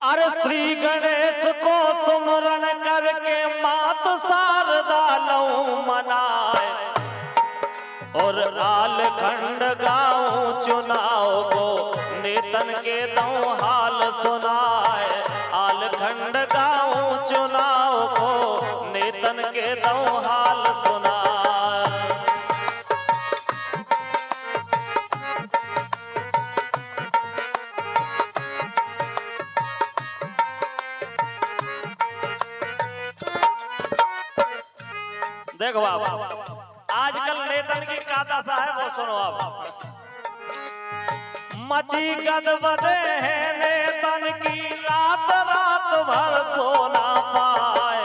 अरे श्री गणेश को सुमरन करके मात शारदा लऊ मनाए और आलखंड गाँव चुनाव को नेतन के दऊ हाल सुनाए। आलखंड गाँव चुनाव को नेतन के दऊ हाल सुनाए। देखो आप आजकल नेतन की का दशा है वो सुनो आप। मची गदबदे है नेतन की रात रात भर सोना पाए।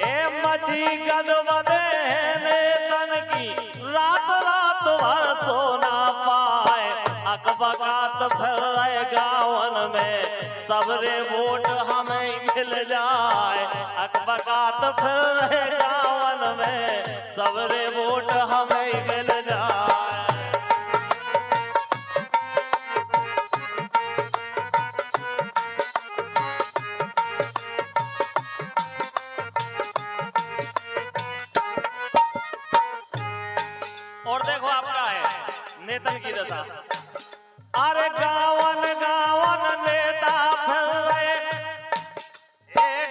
ए मची गदबदे है नेतन की रात रात भर सोना पाए। अकबकात फिर रहे गावन में सबरे वोट हमें मिल जाए। अकबकात फिर रहे गावन में सबरे वोट हमें मिल जाए। और देखो आपका है नेतन की दशा। अरे गावन गावन नेता फिर रहे,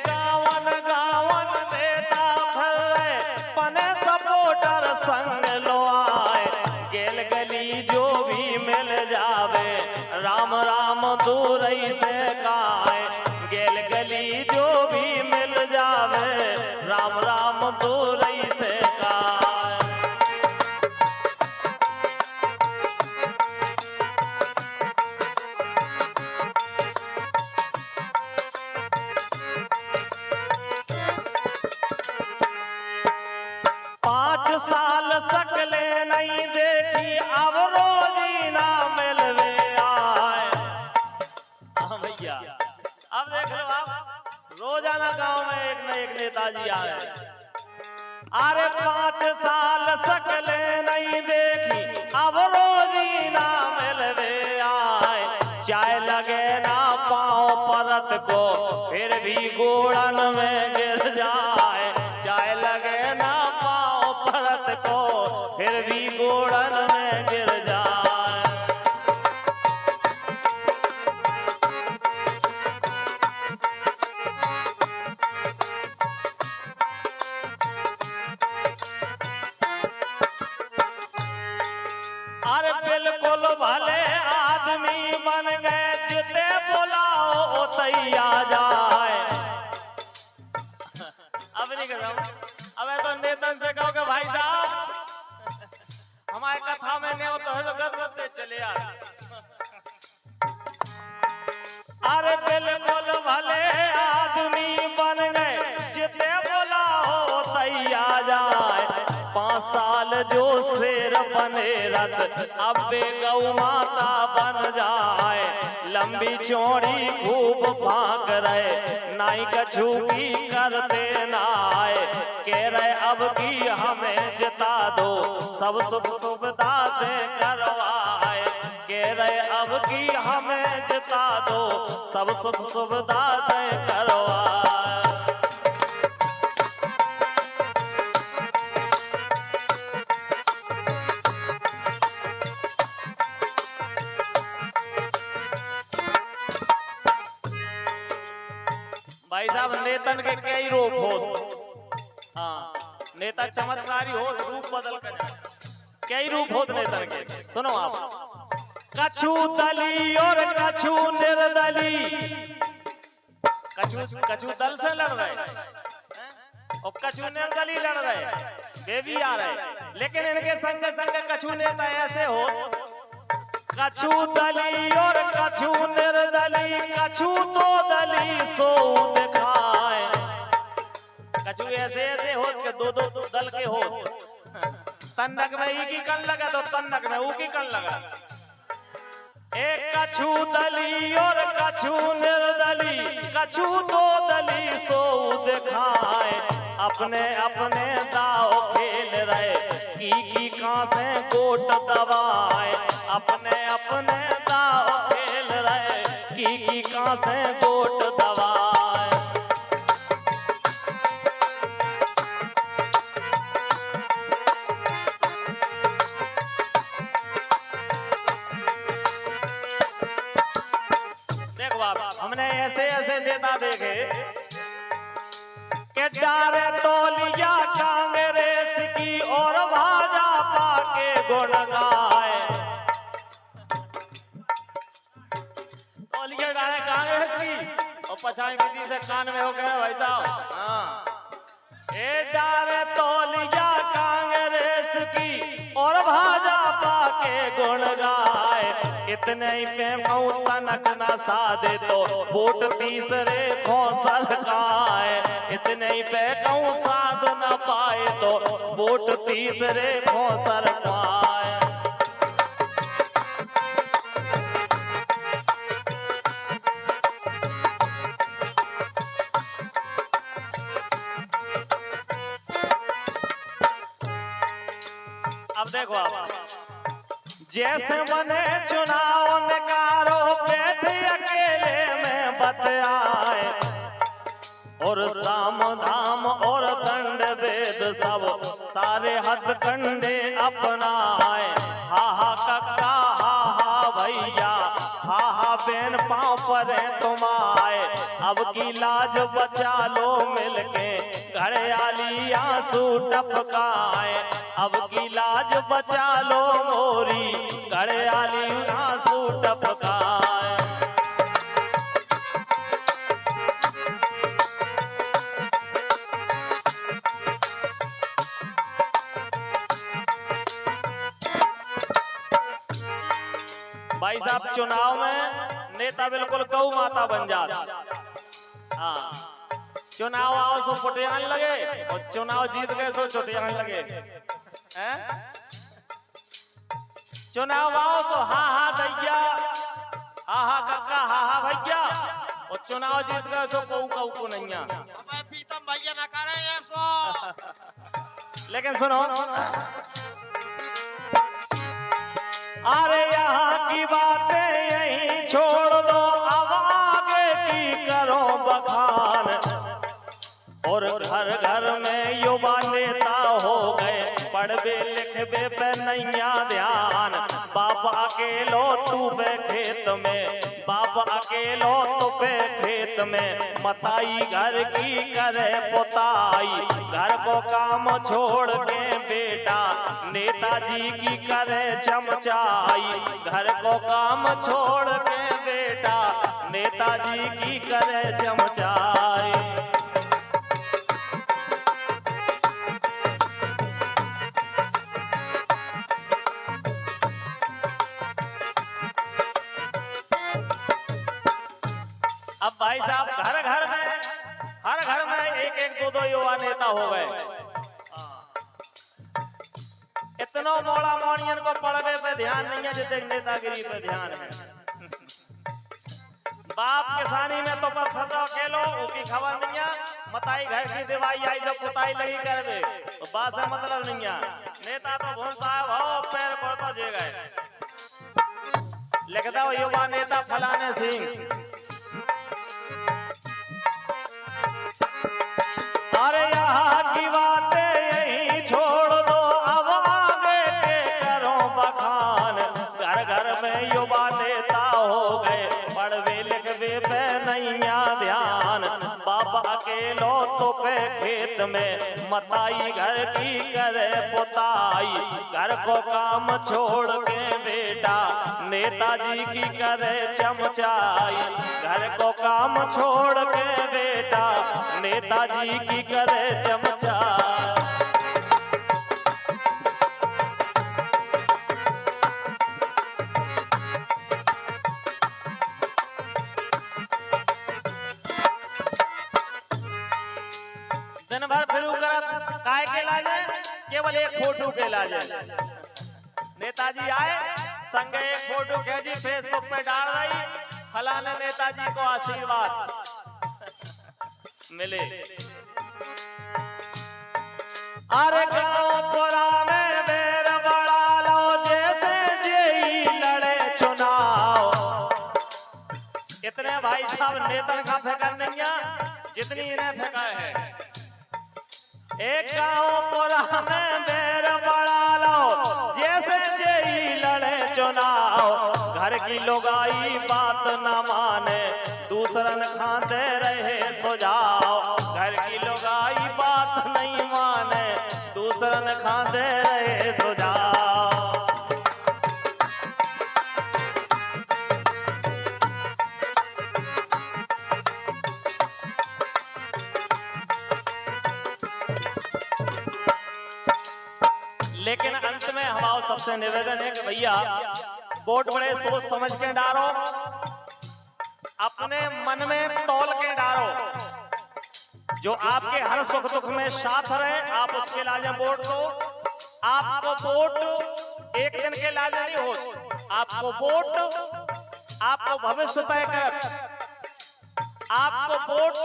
गावन गावन नेता फिर रहे, पने सपोर्टर संग लो आए। गेल गली जो भी मिल जावे राम राम दूरई से गाए। गेल गली जो भी मिल जावे राम राम दूरई से गाए। साल सकले नहीं देखी अब रोजी ना मिलवे आए। हाँ भैया अब देख लो आप रोजाना गांव में एक न एक नेताजी आए। अरे 5 साल सकले नहीं देखी अब रोजी ना मिलवे आए। चाय लगे ना पाँव परत को फिर भी गोड़न में गिर जाए। चाय लगे ना परत को फिर भी गोड़न में गिर जाए। अरे बिल्कुल भले आदमी बन गए जिते बुलाओ तैया जाए। अब नहीं कर अब तो नेतन से कहो कि भाई साहब हमारे कथा में नहीं होता है तो गदगदे चले यार। अरे बिल्कुल भले आदमी बन गए जिते बोला हो तैया जाए। 5 साल जो शेर बने रथ अब बे गौ माता बन जाए। लंबी चौड़ी खूब भाग रहे नाई कछू की करते ना आए। कह रहे अब की हमें जिता दो सब सुख सुविधा दे करवाए। कह रहे अब की हमें जिता दो सब सुख सुविधा दे करवाए। भाई साहब नेतन के कई रूप हो। हाँ नेता चमत्कारी हो रूप बदल कर जाए। कई रूप हो नेतन के सुनो आप। कछु दली और कछु निर्दली। कछु दल से लड़ रहे और कछु निर्दली लड़ रहे वे भी आ रहे। लेकिन इनके संग संग कछु नेता ऐसे हो कछु दली और कछु निर्दली। कछु तो दली सो दिखाए। कछु ऐसे ऐसे हो के दो दल के हो। तन्नक में ई की कन लगा तो तन्नक में ऊ की कन लगा। एक कछु दली और कछु निर्दली। कछु तो दली सो दिखाए। अपने अपने दाव खेल रहे की कहां से कोट दबाए। अपने अपने दाव खेल रहे की कहां से वोट दबाए। देखो बाबा, हमने ऐसे ऐसे नेता देखे कि डारे तौलिया कांग्रेस की और भाजपा के गुण गाए। तौलिया डाले कांग्रेस की और पछाई विधि से कान में हो गए भाई साहब। हाँ, ए डारे तौलिया कांग्रेस की और भाजपा के गुण गाए। इतने ही पे तनक न साधे तो वोट तीसरे को सरकाए। इतने ही पे कहूँ साध न पाए तो वोट तीसरे को सरकाए। अब देखो आप, जैसे मने चुनाव निकारो बैठे अकेले में बतआए। और साम धाम और दंड वेद सब सारे हथकंडे अपनाए। हा हा कक्का हा हा भैया हा हा बेन पाँव पर तुम आए। अब की लाज बचा लो मिलके घड़ियाली आंसू टपकाए। अब की लाज बचा लो मोरी घड़ियाली आंसू टपकाए। भाई साहब, चुनाव में नेता बिल्कुल गौ माता बन जाता। हाँ, चुनाव आओ सो फुटियान लगे और चुनाव जीत गए सो छुटियान लगे। हैं? चुनाव आओ तो हा हा दैया हा हा कक्का हा हा भैया और चुनाव जीत गए सो कऊ कऊ को नैया। पीतम भैया ना करे ये सो। लेकिन सुनो, अरे यहाँ की बातें यहीं छोड़ दो, अब आगे की करो बखान। और घर घर में युवा नेता हो गए, पढ़वे लिखवे पे नैया ध्यान। बाप अकेलो तू पे खेत में, बाप अकेलो तू पे खेत में। मताई घर की करे पुताई, घर को काम छोड़ के बेटा नेताजी की करे चमचाई। घर को काम छोड़ के बेटा नेताजी की करे चमचाई। अब भाई साहब, घर घर में हर घर में एक एक दो दो युवा नेता हो गए। इतना मोड़ा मोड़ियन को पढ़वे पे ध्यान नहीं है जितने नेतागिरी पे ध्यान है। बाप किसानी में तो पत्थर अकेलो उसकी खबर नहीं है। मताई घर की दिवाई आई जब पुताई लगी करवे तो बात से मतलब नहीं है। नेता तो भून साहब हो पैर पड़ता जे गए, लिखता हो युवा नेता फलाने सिंह। अरे यहाँ की बातें यहीं छोड़ दो, अब आगे के करो बखान। घर घर में युवा नेता हो गए, पढ़वे लिखवे पे नैया ध्यान। बाप अकेलो तो पे खेत में, मताई घर की करे पुताई। घर को काम छोड़ के बेटा नेताजी की करे चमचाई। घर को काम छोड़ के बेटा नेताजी की करे चमचाई। दिन भर फिरू करत काय के लाजे, केवल एक फोटो के लाजे। नेताजी आए संगे एक फोटो खींची फेसबुक पे डाल रही, फलाने नेताजी को आशीर्वाद मिले। अरे गाँव पुराने बेर बड़ा लो जैसे जेई लड़े चुनाव। ने भाई साहब नेतन का फेंका नहीं है जितनी इन्हें फेंका है। एक गाँव पुरा में बेर बड़ा लो, जैसे जेई लड़े चुनाव, घर की लोगाई बात न माने, दूसरन खाते रहे सुझाव। घर की लोगाई बात नहीं माने, दूसरन खाते रहे सुझाव। लेकिन अंत में हमारा सबसे निवेदन है कि भैया वोट बड़े सोच समझ के डालो, अपने मन में तौल के डालो। जो आपके हर सुख दुख में साथ रहे आप उसके लाजे वोट दो। आपको वोट एक दिन के लाजे नहीं हो, आपको वोट आपको भविष्य तय कर, आपको वोट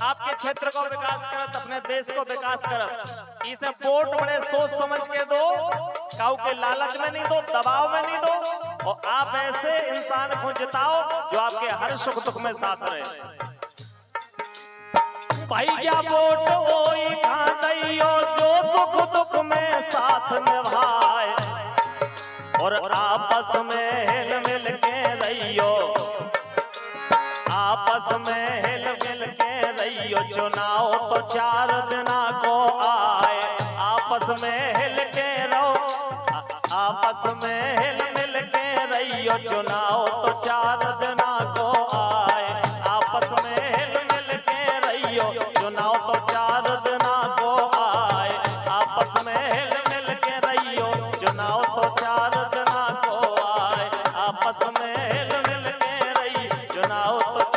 आपके क्षेत्र को विकास करत, अपने देश को विकास करत। इसे वोट बड़े सोच समझ के दो, काऊ के लालच में नहीं दो, दबाव में नहीं दो, और आप ऐसे इंसान को जिताओ जो आपके हर सुख दुख में साथ रहे। भैया वोट वही खाइयो जो सुख दुख में साथ निभाए, और आपस में हिल मिल के रहियो, आपस में हिल मिल के रहियो। चुनाव तो 4 दिना को आए, आपस में हिल के रहो, आपस में हिल मिल के रहियो। चुनाव तो 4 दिना को आए, आपस में हिल मिल के रहियो। चुनाव तो 4 दिना को आए, आपस में हिल मिल के रहियो। चुनाव तो 4 दिना को आए, आपस में हिल मिल के रहियो। चुनाव तो